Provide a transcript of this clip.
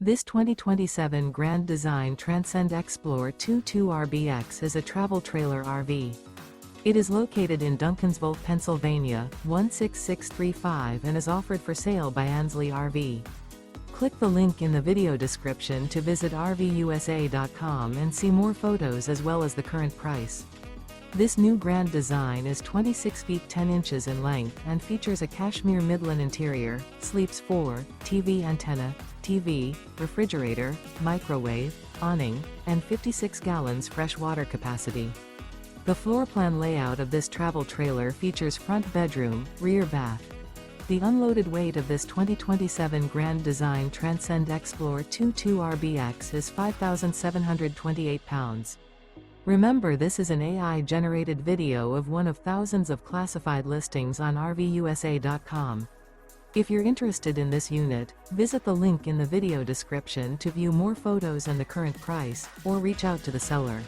This 2027 Grand Design Transcend Xplor 22RBX is a travel trailer RV. It is located in Duncansville, Pennsylvania, 16635 and is offered for sale by Ansley RV. Click the link in the video description to visit RVUSA.com and see more photos as well as the current price. This new Grand Design is 26 feet 10 inches in length and features a Cashmere Midlin interior, sleeps 4, TV antenna, TV, refrigerator, microwave, awning, and 56 gallons fresh water capacity. The floor plan layout of this travel trailer features front bedroom, rear bath. The unloaded weight of this 2027 Grand Design Transcend Xplor 22RBX is 5,728 pounds. Remember, this is an AI-generated video of one of thousands of classified listings on RVUSA.com. If you're interested in this unit, visit the link in the video description to view more photos and the current price, or reach out to the seller.